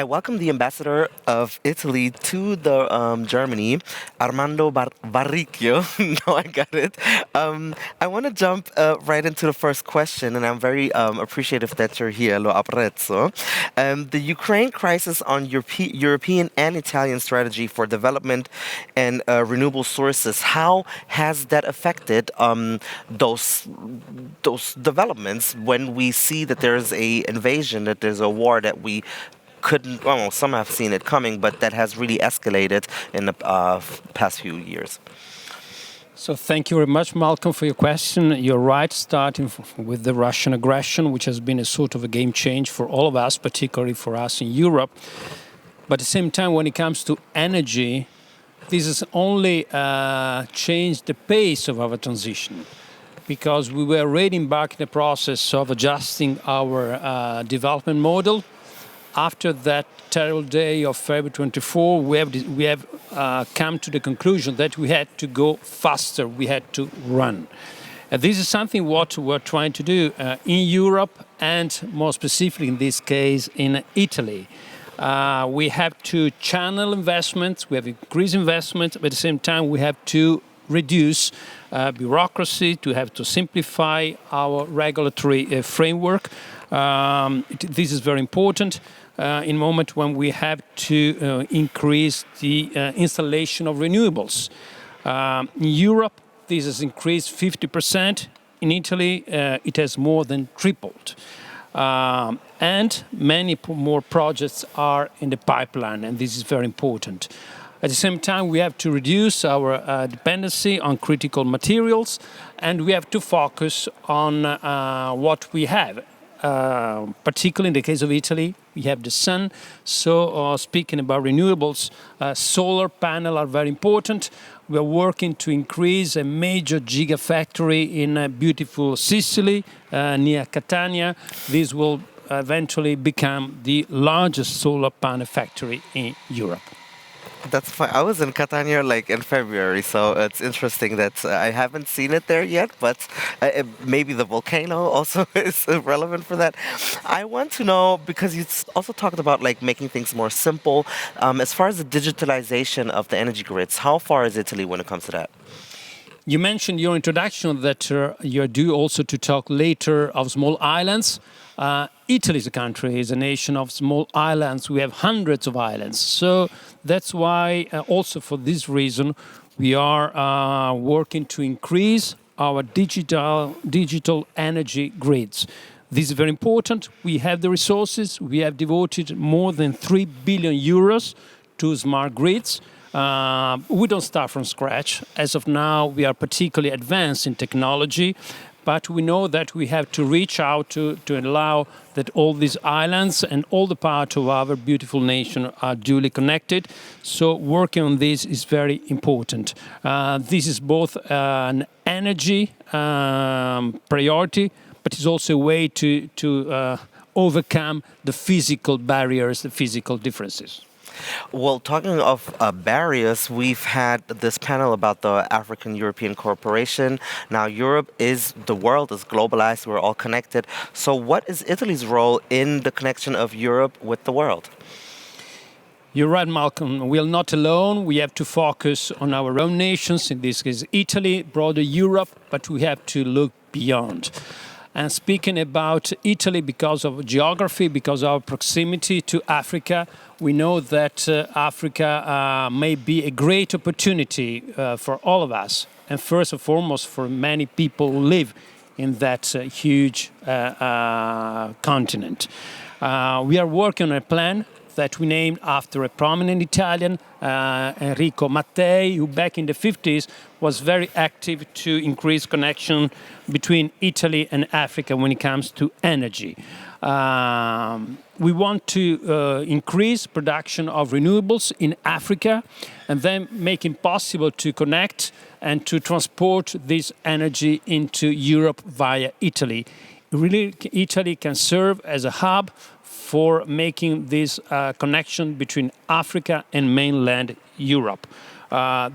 I welcome the ambassador of Italy to the Germany, Armando Varricchio. No, I got it. I want to jump right into the first question, and I'm very appreciative that you're here. Lo apprezzo. The Ukraine crisis on European and Italian strategy for development and renewable sources. How has that affected those developments when we see that there's a invasion, that there's a war that we couldn't, well, some have seen it coming, but that has really escalated in the past few years? So thank you very much, Malcolm, for your question. You're right, starting with the Russian aggression, which has been a sort of a game change for all of us, particularly for us in Europe. But at the same time, when it comes to energy, this has only changed the pace of our transition, because we were already embarked in the process of adjusting our development model. After that terrible day of February 24, we have come to the conclusion that we had to go faster, we had to run. This is something what we're trying to do in Europe, and more specifically in this case in Italy. We have to channel investments, we have increased investments, but at the same time we have to reduce bureaucracy, to have to simplify our regulatory framework. This is very important in a moment when we have to increase the installation of renewables. In Europe, this has increased 50%. In Italy, it has more than tripled. And many more projects are in the pipeline, and this is very important. At the same time, we have to reduce our dependency on critical materials, and we have to focus on what we have. Particularly in the case of Italy, we have the sun. So speaking about renewables, solar panels are very important. We are working to increase a major gigafactory in beautiful Sicily, near Catania. This will eventually become the largest solar panel factory in Europe. That's fine. I was in Catania in February, so it's interesting that I haven't seen it there yet, but maybe the volcano also is relevant for that. I want to know, because you also talked about making things more simple, as far as the digitalization of the energy grids, how far is Italy when it comes to that? You mentioned in your introduction that you're due also to talk later of small islands. Italy is a country, is a nation of small islands. We have hundreds of islands. So that's why, also for this reason, we are working to increase our digital energy grids. This is very important. We have the resources. We have devoted more than 3 billion euros to smart grids. We don't start from scratch. As of now, we are particularly advanced in technology, but we know that we have to reach out to allow that all these islands and all the parts of our beautiful nation are duly connected. So working on this is very important. This is both an energy priority, but it's also a way to overcome the physical barriers, the physical differences. Well, talking of barriers, we've had this panel about the African-European cooperation. Now, the world is globalized, we're all connected. So what is Italy's role in the connection of Europe with the world? You're right, Malcolm. We are not alone. We have to focus on our own nations, in this case Italy, broader Europe, but we have to look beyond. And speaking about Italy, because of geography, because of our proximity to Africa, we know that Africa may be a great opportunity for all of us. And first and foremost, for many people who live in that huge continent. We are working on a plan that we named after a prominent Italian, Enrico Mattei, who back in the 50s was very active to increase connection between Italy and Africa when it comes to energy. We want to increase production of renewables in Africa and then make it possible to connect and to transport this energy into Europe via Italy. Really, Italy can serve as a hub for making this connection between Africa and mainland Europe.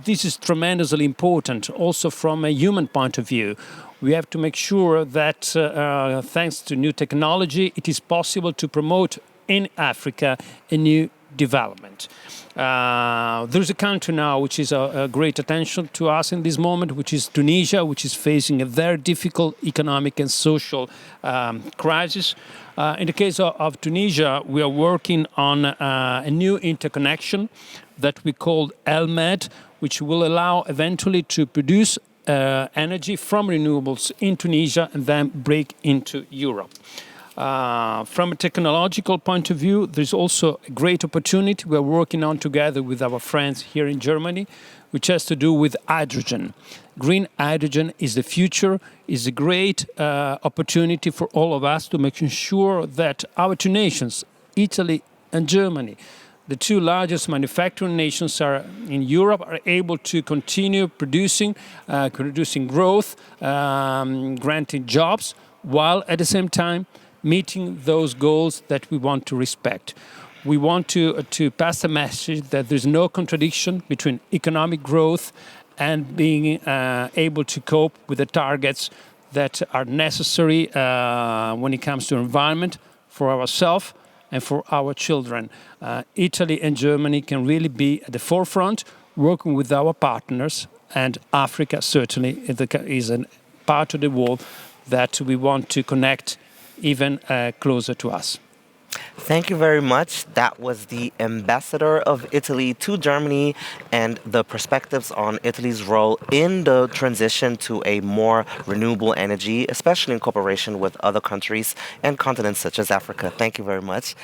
This is tremendously important also from a human point of view. We have to make sure that thanks to new technology, it is possible to promote in Africa a new development. There's a country now which is a great attention to us in this moment, which is Tunisia, which is facing a very difficult economic and social crisis. In the case of Tunisia, we are working on a new interconnection that we call ELMED, which will allow eventually to produce energy from renewables in Tunisia and then break into Europe. From a technological point of view, there's also a great opportunity we're working on together with our friends here in Germany, which has to do with hydrogen. Green hydrogen is the future, is a great opportunity for all of us to make sure that our two nations, Italy and Germany, the two largest manufacturing nations in Europe, are able to continue producing growth, granting jobs, while at the same time meeting those goals that we want to respect. We want to pass a message that there's no contradiction between economic growth and being able to cope with the targets that are necessary when it comes to environment for ourselves and for our children. Italy and Germany can really be at the forefront, working with our partners, and Africa certainly is a part of the world that we want to connect even closer to us. Thank you very much. That was the ambassador of Italy to Germany and the perspectives on Italy's role in the transition to a more renewable energy, especially in cooperation with other countries and continents such as Africa. Thank you very much.